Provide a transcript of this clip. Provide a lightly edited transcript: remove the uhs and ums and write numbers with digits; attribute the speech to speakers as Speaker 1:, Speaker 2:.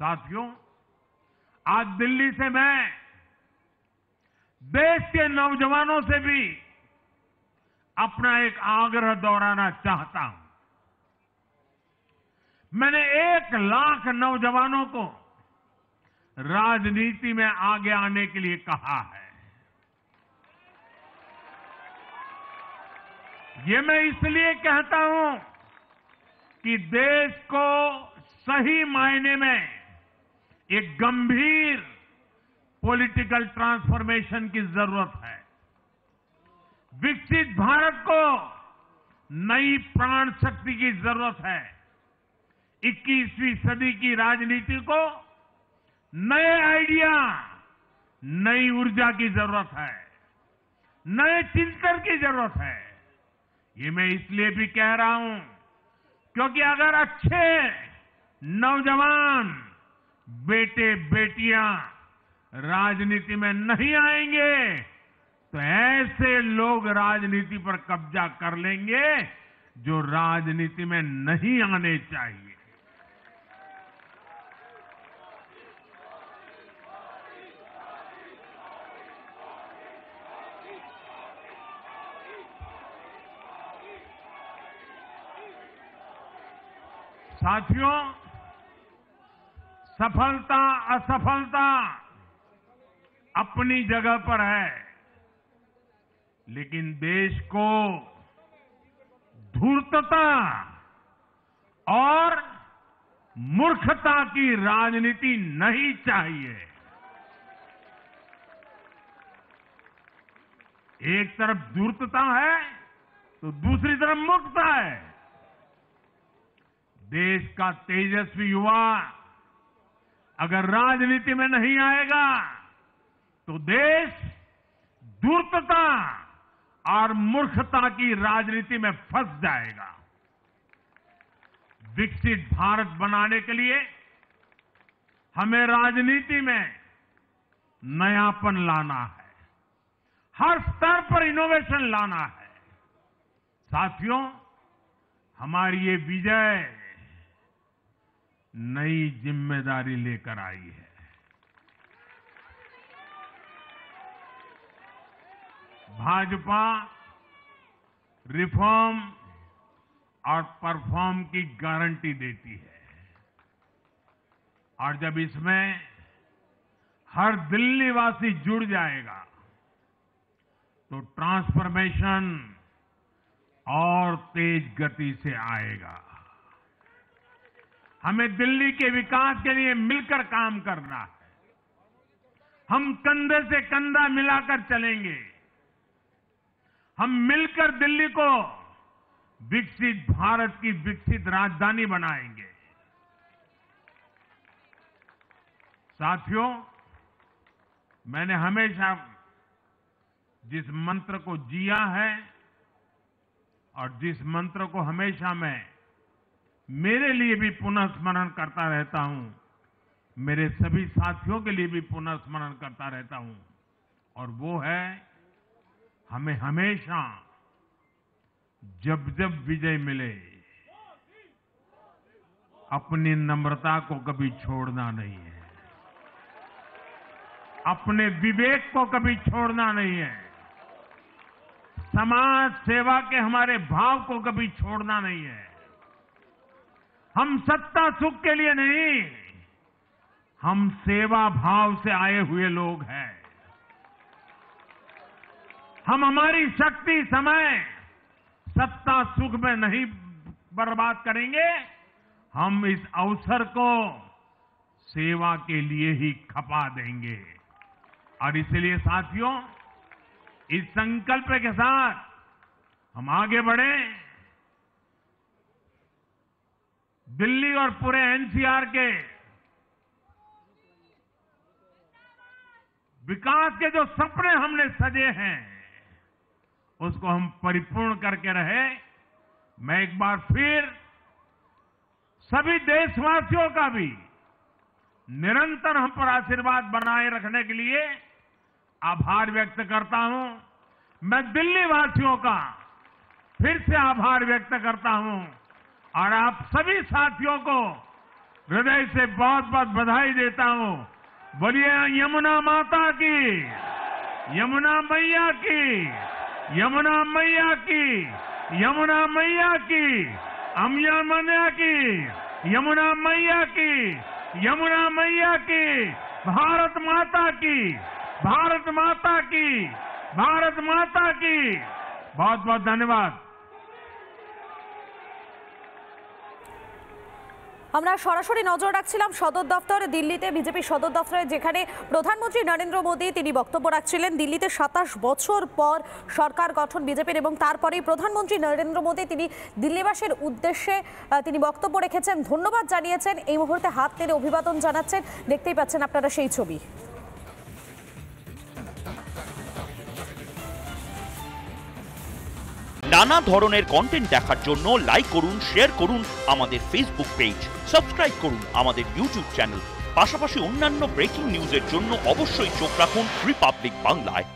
Speaker 1: साथियों, आज दिल्ली से मैं देश के नौजवानों से भी अपना एक आग्रह दोहराना चाहता हूं। मैंने 1 लाख नौजवानों को राजनीति में आगे आने के लिए कहा है। ये मैं इसलिए कहता हूं कि देश को सही मायने में एक गंभीर पॉलिटिकल ट्रांसफॉर्मेशन की जरूरत है। विकसित भारत को नई प्राण शक्ति की जरूरत है। 21वीं सदी की राजनीति को नए आइडिया, नई ऊर्जा की जरूरत है, नए चिंतन की जरूरत है। ये मैं इसलिए भी कह रहा हूं क्योंकि अगर अच्छे नौजवान बेटे बेटियां राजनीति में नहीं आएंगे तो ऐसे लोग राजनीति पर कब्जा कर लेंगे जो राजनीति में नहीं आने चाहिए। साथियों, सफलता असफलता अपनी जगह पर है, लेकिन देश को धूर्तता और मूर्खता की राजनीति नहीं चाहिए। एक तरफ धूर्तता है तो दूसरी तरफ मूर्खता है। देश का तेजस्वी युवा अगर राजनीति में नहीं आएगा तो देश धूर्तता और मूर्खता की राजनीति में फंस जाएगा। विकसित भारत बनाने के लिए हमें राजनीति में नयापन लाना है, हर स्तर पर इनोवेशन लाना है। साथियों, हमारी ये विजय नई जिम्मेदारी लेकर आई है। भाजपा रिफॉर्म और परफॉर्म की गारंटी देती है और जब इसमें हर दिल्ली वासी जुड़ जाएगा तो ट्रांसफॉर्मेशन और तेज गति से आएगा। हमें दिल्ली के विकास के लिए मिलकर काम करना है। हम कंधे से कंधा मिलाकर चलेंगे। हम मिलकर दिल्ली को विकसित भारत की विकसित राजधानी बनाएंगे। साथियों, मैंने हमेशा जिस मंत्र को जिया है और जिस मंत्र को हमेशा मैं मेरे लिए भी पुनः स्मरण करता रहता हूं, मेरे सभी साथियों के लिए भी पुनः स्मरण करता रहता हूं, और वो है हमें हमेशा जब जब विजय मिले अपनी नम्रता को कभी छोड़ना नहीं है, अपने विवेक को कभी छोड़ना नहीं है, समाज सेवा के हमारे भाव को कभी छोड़ना नहीं है। हम सत्ता सुख के लिए नहीं, हम सेवा भाव से आए हुए लोग हैं। हम हमारी शक्ति समय सत्ता सुख में नहीं बर्बाद करेंगे। हम इस अवसर को सेवा के लिए ही खपा देंगे। और इसलिए साथियों, इस संकल्प के साथ हम आगे बढ़ें। दिल्ली और पूरे एनसीआर के विकास के जो सपने हमने सजे हैं उसको हम परिपूर्ण करके रहे। मैं एक बार फिर सभी देशवासियों का भी निरंतर हम पर आशीर्वाद बनाए रखने के लिए आभार व्यक्त करता हूं। मैं दिल्ली वासियों का फिर से आभार व्यक्त करता हूं और आप सभी साथियों को हृदय से बहुत बहुत बधाई देता हूं। बोलिए यमुना माता की, यमुना मैया की, यमुना मैया की, यमुना मैया की, अम्या मैया की, यमुना मैया की, यमुना मैया की, भारत माता की, भारत माता की, भारत माता की। बहुत बहुत धन्यवाद।
Speaker 2: আমরা সরাসরি নজর রাখছিলাম সদর দফতরে দিল্লিতে, বিজেপি সদর দফতরে, যেখানে প্রধানমন্ত্রী নরেন্দ্র মোদী তিনি বক্তব্য রাখছিলেন। দিল্লিতে 27 বছর পর সরকার গঠন বিজেপির এবং তারপরেই প্রধানমন্ত্রী নরেন্দ্র মোদী তিনি দিল্লিবাসীর উদ্দেশ্যে তিনি বক্তব্য রেখেছেন, ধন্যবাদ জানিয়েছেন, এই মুহূর্তে হাত নেড়ে অভিবাদন জানাচ্ছেন। দেখতেই পাচ্ছেন আপনারা সেই ছবি।
Speaker 3: নানা ধরনের কন্টেন্ট দেখার জন্য লাইক করুন, শেয়ার করুন আমাদের ফেসবুক পেজ, সাবস্ক্রাইব করুন আমাদের ইউটিউব চ্যানেল। পাশাপাশি অন্যান্য ব্রেকিং নিউজের জন্য অবশ্যই চোখ রাখুন রিপাবলিক বাংলায়।